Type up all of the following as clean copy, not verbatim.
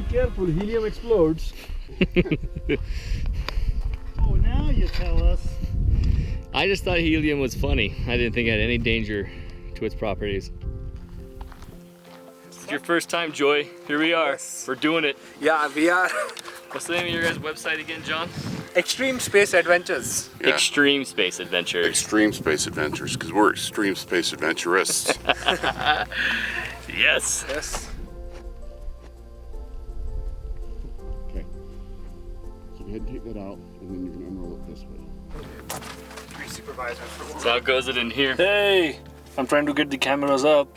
Careful, helium explodes. Oh, now you tell us. I just thought helium was funny. I didn't think it had any danger to its properties. It's your first time, Joy. Here we are. Yes. We're doing it. Yeah, we are. What's the name of your guys' website again, John? Extreme Space Adventures. Yeah. Extreme Space Adventures. Extreme Space Adventures, because we're extreme space adventurists. Yes. Yes. Okay. So go ahead and take that out, and then you're going to unroll it this way. Three supervisors for So how goes it in here? Hey, I'm trying to get the cameras up.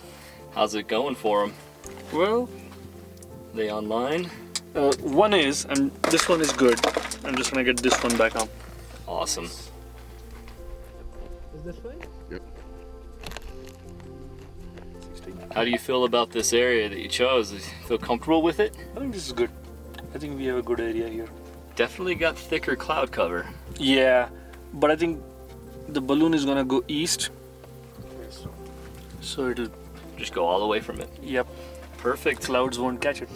How's it going for them? Well, They online? one is, and this one is good. I'm just gonna get this one back up. Awesome. Is this fine? Yep. How do you feel about this area that you chose? Do you feel comfortable with it? I think this is good. I think we have a good area here. Definitely got thicker cloud cover. Yeah, but I think the balloon is gonna go east. So it'll, Just go all the way from it. yep, Perfect. clouds won't catch it.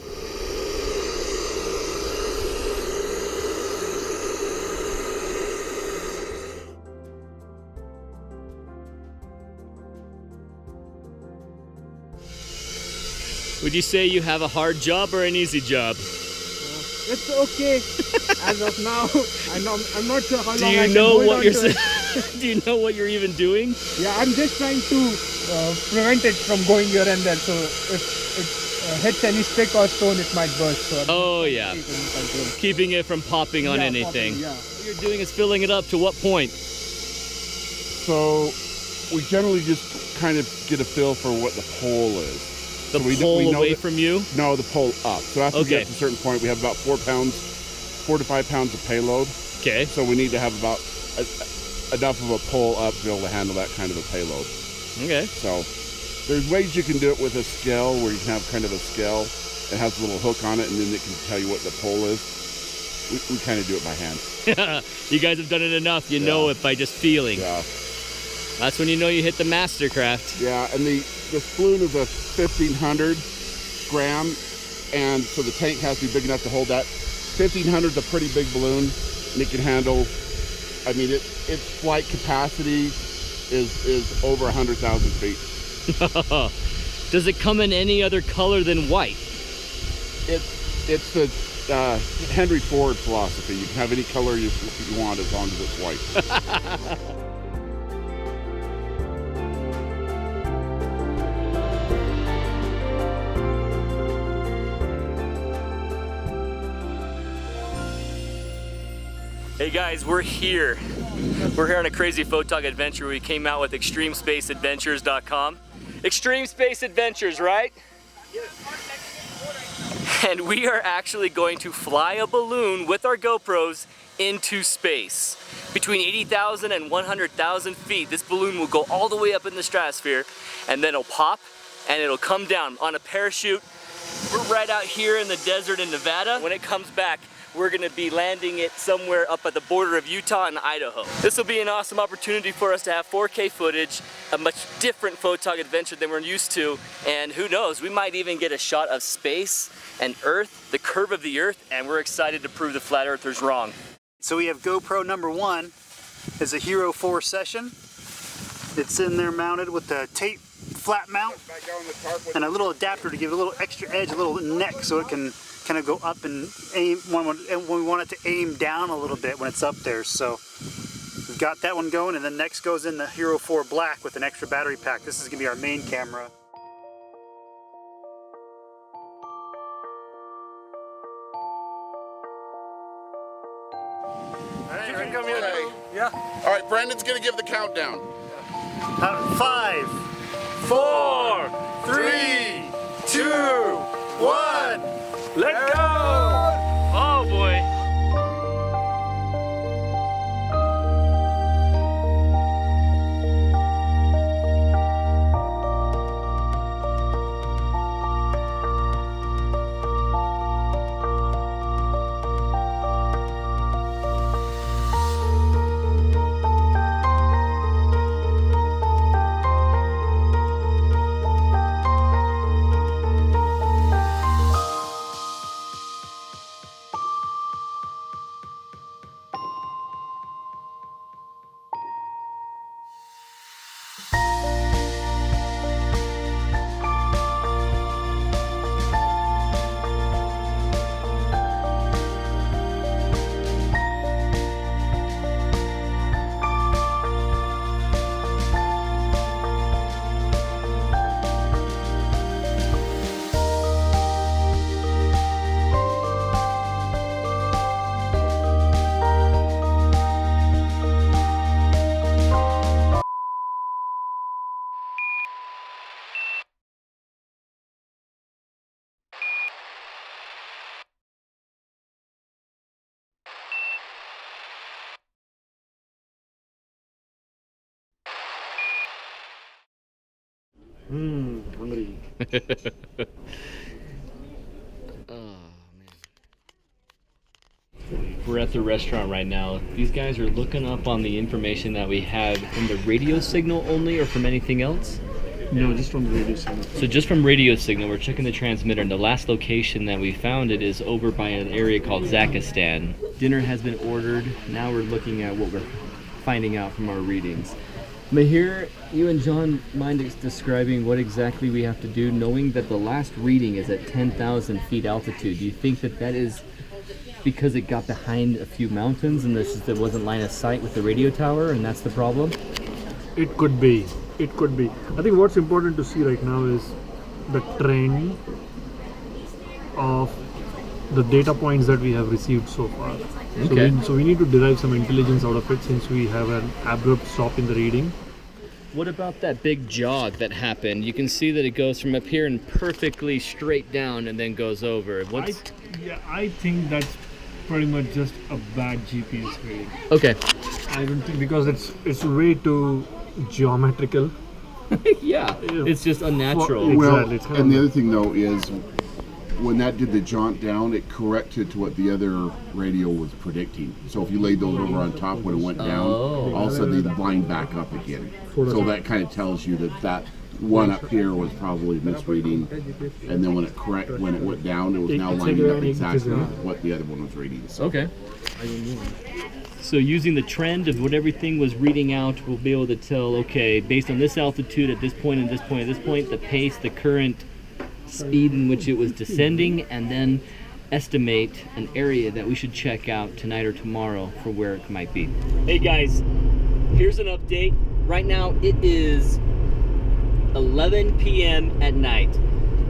Would you say you have a hard job or an easy job? It's okay. As of now, I'm not sure how long Do I you can know hold what on you're to it. Do you know what you're even doing? Yeah, I'm just trying to prevent it from going here and there. So if it hits any stick or stone, it might burst. So Oh yeah. Keeping it from popping on anything. Popping, yeah. What you're doing is filling it up to what point? So we generally just kind of get a feel for what the pole is. The So we pole know away that- from you? No, the pole up. So after we Okay. get to a certain point, we have about 4 to 5 pounds of payload. Okay. So we need to have about enough of a pole up to be able to handle that kind of a payload. Okay. So there's ways you can do it with a scale, where you can have kind of a scale that has a little hook on it, and then it can tell you what the pole is. We kind of do it by hand. You guys have done it enough. You know it by just feeling. Yeah. That's when you know you hit the mastercraft. Yeah, and this balloon is a 1,500 gram, and so the tank has to be big enough to hold that. 1,500 is a pretty big balloon, and it can handle, I mean, its flight capacity is over 100,000 feet. Does it come in any other color than white? It's the Henry Ford philosophy. You can have any color you want as long as it's white. Hey guys, we're here. We're here on a crazy photog adventure. We came out with extremespaceadventures.com. Extreme Space Adventures, right? And we are actually going to fly a balloon with our GoPros into space. Between 80,000 and 100,000 feet, this balloon will go all the way up in the stratosphere, and then it'll pop, and it'll come down on a parachute. We're right out here in the desert in Nevada. When it comes back, we're gonna be landing it somewhere up at the border of Utah and Idaho. This will be an awesome opportunity for us to have 4K footage, a much different photog adventure than we're used to, and who knows, we might even get a shot of space and Earth, the curve of the Earth, and we're excited to prove the flat earthers wrong. So we have GoPro number 1 is a Hero 4 Session. It's in there mounted with the tape flat mount and a little adapter to give it a little extra edge, a little neck, so it can kind of go up and aim when we want it to aim down a little bit when it's up there. So we've got that one going, and then next goes in the Hero 4 Black with an extra battery pack. This is gonna be our main camera. Okay. Yeah. All right, Brandon's gonna give the countdown. 5, 4, 3, 2, 1. Let's go! Oh boy. Hungry. We're at the restaurant right now. These guys are looking up on the information that we have from the radio signal only, or from anything else? No, just from the radio signal. So just from radio signal, we're checking the transmitter, and the last location that we found it is over by an area called Zakistan. Dinner has been ordered. Now we're looking at what we're finding out from our readings. Mahir, you and John mind describing what exactly we have to do, knowing that the last reading is at 10,000 feet altitude? Do you think that that is because it got behind a few mountains and there wasn't line of sight with the radio tower, and that's the problem? It could be. It could be. I think what's important to see right now is the trend of the data points that we have received so far. Okay. So we need to derive some intelligence out of it, since we have an abrupt stop in the reading. What about that big jog that happened? You can see that it goes from up here and perfectly straight down and then goes over. I think that's pretty much just a bad GPS reading. Okay. I don't think, because it's way too geometrical. Yeah, it's just unnatural. Well, Exactly, it's kind and the of- other thing though is, when that did the jaunt down, it corrected to what the other radio was predicting. So if you laid those over on top when it went down, all of a sudden they'd line back up again. So that kind of tells you that one up here was probably misreading, and then when it went down, it was now lining up exactly with what the other one was reading. So. Okay. So using the trend of what everything was reading out, we'll be able to tell, okay, based on this altitude at this point and this point at this point, the pace, the current speed in which it was descending, and then estimate an area that we should check out tonight or tomorrow for where it might be. Hey guys, here's an update. Right now it is 11 p.m. at night.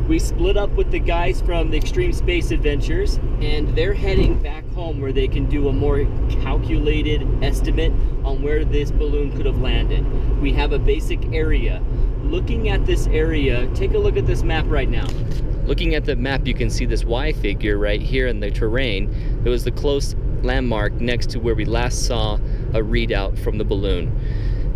We split up with the guys from the Extreme Space Adventures, and they're heading back home where they can do a more calculated estimate on where this balloon could have landed. We have a basic area. Looking at this area, take a look at this map right now. Looking at the map, you can see this Y figure right here in the terrain. It was the close landmark next to where we last saw a readout from the balloon.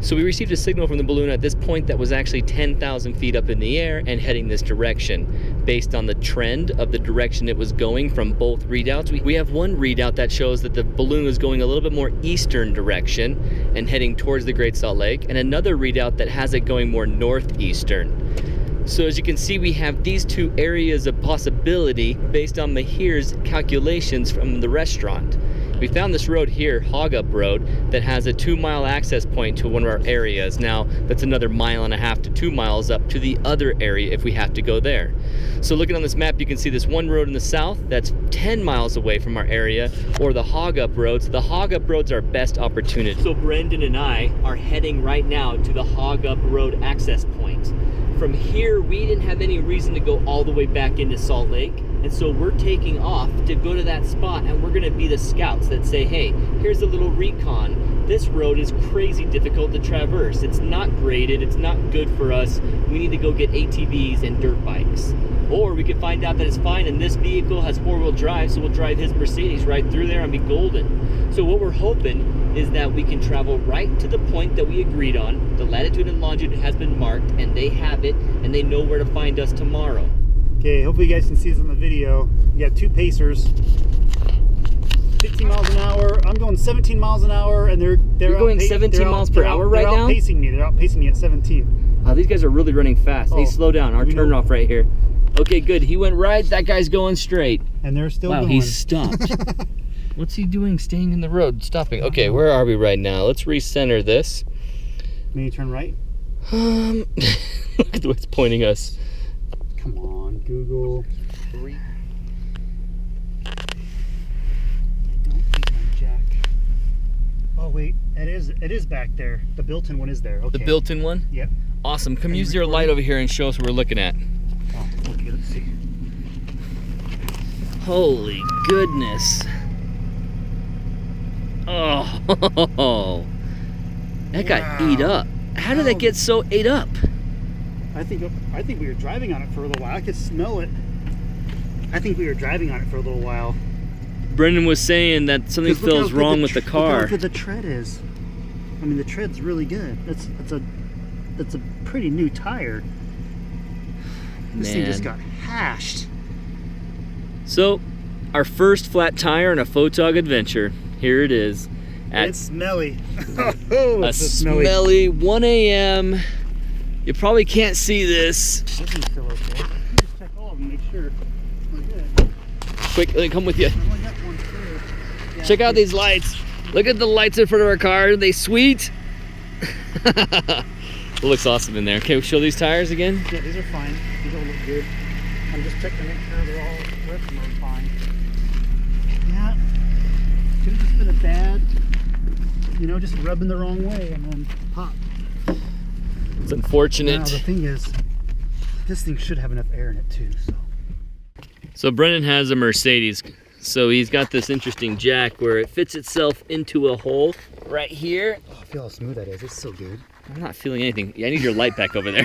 So we received a signal from the balloon at this point that was actually 10,000 feet up in the air and heading this direction. Based on the trend of the direction it was going from both readouts, we have one readout that shows that the balloon was going a little bit more eastern direction and heading towards the Great Salt Lake, and another readout that has it going more northeastern. So as you can see, we have these two areas of possibility based on Mahir's calculations from the restaurant. We found this road here, Hog Up Road, that has a 2-mile access point to one of our areas. Now, that's another 1.5 miles to 2 miles up to the other area if we have to go there. So looking on this map, you can see this one road in the south that's 10 miles away from our area, or the Hog Up Roads. The Hog Up Roads are our best opportunity. So Brendan and I are heading right now to the Hog Up Road access point. From here, we didn't have any reason to go all the way back into Salt Lake. And so we're taking off to go to that spot, and we're gonna be the scouts that say, hey, here's a little recon. This road is crazy difficult to traverse. It's not graded, it's not good for us. We need to go get ATVs and dirt bikes. Or we could find out that it's fine and this vehicle has 4-wheel drive, so we'll drive his Mercedes right through there and be golden. So what we're hoping is that we can travel right to the point that we agreed on. The latitude and longitude has been marked, and they have it, and they know where to find us tomorrow. Okay, hopefully you guys can see this on the video. You got 2 pacers, 15 miles an hour. I'm going 17 miles an hour, and they're You're going 17 miles per hour right now? They're outpacing me at 17. Wow, these guys are really running fast. Hey, slow down. Our turn off right here. Okay, good. He went right. That guy's going straight. And they're still going. Wow, he stopped. What's he doing staying in the road? Stopping. Okay, where are we right now? Let's recenter this. Maybe turn right? Look at the way it's pointing us. Come on, Google. Don't think I'm Jack. Oh wait, it is back there. The built-in one is there. Okay. The built-in one? Yep. Awesome. Come use your light over here and show us what we're looking at. Oh, okay, let's see. Holy goodness. Oh, that got ate up. How did that get so ate up? I think we were driving on it for a little while. I could smell it. I think we were driving on it for a little while. Brendan was saying that something feels wrong with the car. Look how good the tread is. I mean, the tread's really good. It's a pretty new tire. This thing just got hashed. So, our first flat tire in a photog adventure. Here it is. It's smelly. A smelly 1 a.m. You probably can't see this. This one's still okay. Just check all of them, make sure. We're good. Quick, let me come with you. I only got one through. Yeah, Check out these lights. Look at the lights in front of our car. Are they sweet? It looks awesome in there. Okay, we'll show these tires again. Yeah, these are fine. These all look good. I'm just checking to make sure they're all the rest of them are fine. Yeah. Could have just been a bad, just rubbing the wrong way and then pop. It's unfortunate. Now the thing is, this thing should have enough air in it too. So Brendan has a Mercedes. So he's got this interesting jack where it fits itself into a hole right here. Oh, I feel how smooth that is. It's so good. I'm not feeling anything. Yeah, I need your light back over there.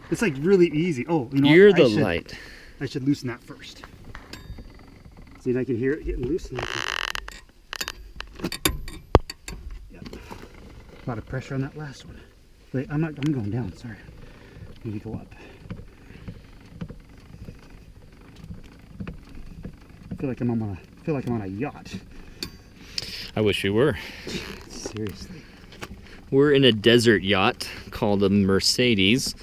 It's like really easy. Oh, You're the light. I should loosen that first. See, I can hear it getting loose. Yep. A lot of pressure on that last one. Wait, I'm going down. Sorry. I need to go up. I feel like I'm on a yacht. I wish we were. Seriously. We're in a desert yacht called a Mercedes.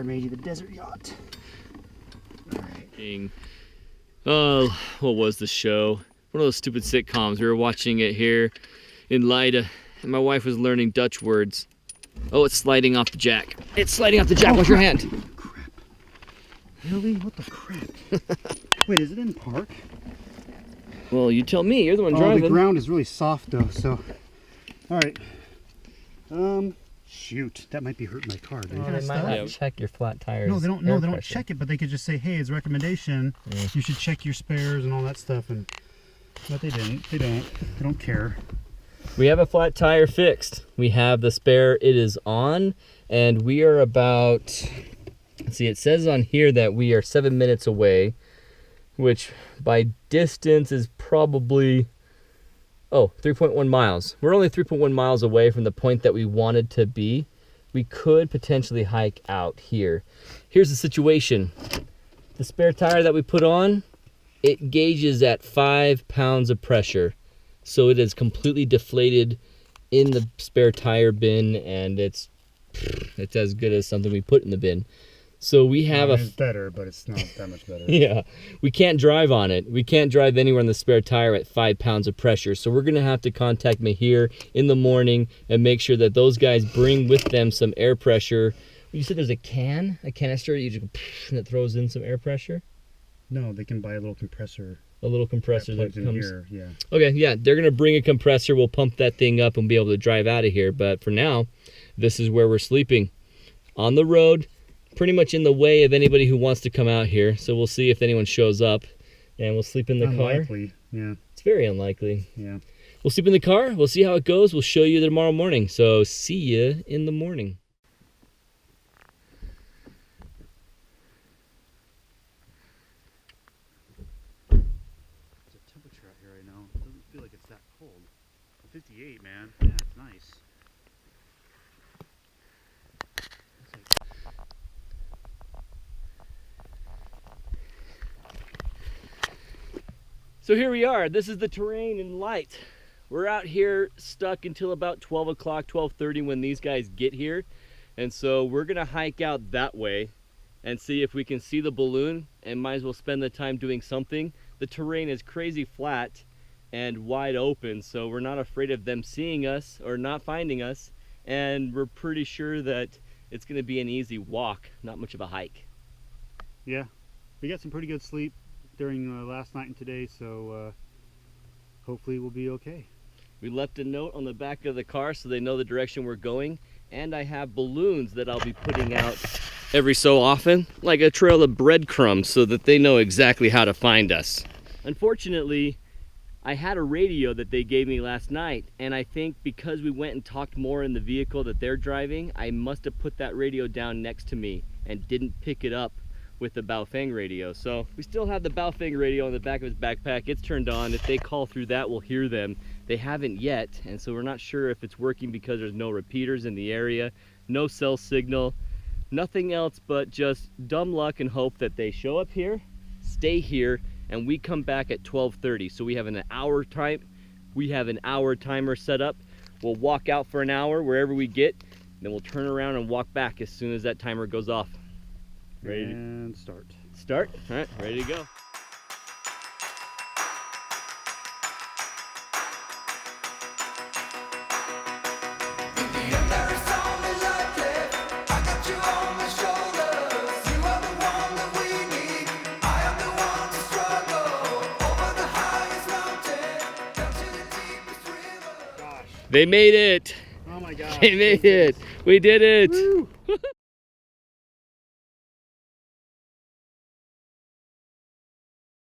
Maybe the desert yacht. Oh, what was the show? One of those stupid sitcoms. We were watching it here in Leiden, and my wife was learning Dutch words. Oh, it's sliding off the jack. It's sliding off the jack. Watch your hand. Crap. Really? What the crap? Wait, is it in park? Well, you tell me. You're the one driving. The ground is really soft though, so. All right. Shoot, that might be hurting my car. They might not check your flat tires. No, they don't. No, they don't check it, but they could just say, "Hey, it's a recommendation. You should check your spares and all that stuff." But they didn't. They don't. They don't care. We have a flat tire fixed. We have the spare. It is on, and we are about. Let's see. It says on here that we are 7 minutes away, which by distance is probably. Oh, 3.1 miles. We're only 3.1 miles away from the point that we wanted to be. We could potentially hike out here. Here's the situation. The spare tire that we put on, it gauges at 5 pounds of pressure. So it is completely deflated in the spare tire bin, and it's as good as something we put in the bin. So we have It's better, but it's not that much better. yeah, we can't drive on it. We can't drive anywhere on the spare tire at 5 pounds of pressure. So we're gonna have to contact Mahir in the morning and make sure that those guys bring with them some air pressure. You said there's a canister you just and it throws in some air pressure? No, they can buy a little compressor. A little compressor that plugs in comes here, yeah. Okay, yeah, they're gonna bring a compressor. We'll pump that thing up and be able to drive out of here. But for now, this is where we're sleeping. On the road, pretty much in the way of anybody who wants to come out here. So we'll see if anyone shows up, and we'll sleep in the car. Unlikely, yeah. It's very unlikely. Yeah. We'll sleep in the car. We'll see how it goes. We'll show you tomorrow morning. So see you in the morning. There's a temperature out here right now. It doesn't feel like it's that cold. 58, man. Yeah, it's nice. So here we are. This is the terrain in light. We're out here stuck until about 12 o'clock, 12:30 when these guys get here. And so we're gonna hike out that way and see if we can see the balloon, and might as well spend the time doing something. The terrain is crazy flat and wide open, so we're not afraid of them seeing us or not finding us. And we're pretty sure that it's gonna be an easy walk, not much of a hike. Yeah, we got some pretty good sleep during last night and today, so hopefully we'll be okay. We left a note on the back of the car so they know the direction we're going, and I have balloons that I'll be putting out every so often, like a trail of breadcrumbs, so that they know exactly how to find us. Unfortunately, I had a radio that they gave me last night, and I think because we went and talked more in the vehicle that they're driving, I must have put that radio down next to me and didn't pick it up with the Baofeng radio. So we still have the Baofeng radio on the back of his backpack. It's turned on. If they call through that, we'll hear them. They haven't yet, and so we're not sure if it's working because there's no repeaters in the area, no cell signal, nothing else but just dumb luck and hope that they show up here, stay here, and we come back at 12:30. So we have an hour time. We have an hour timer set up. We'll walk out for an hour wherever we get, then we'll turn around and walk back as soon as that timer goes off. Ready And start. Start? All right, ready to go. They made it. Oh my gosh. They made it. We did it.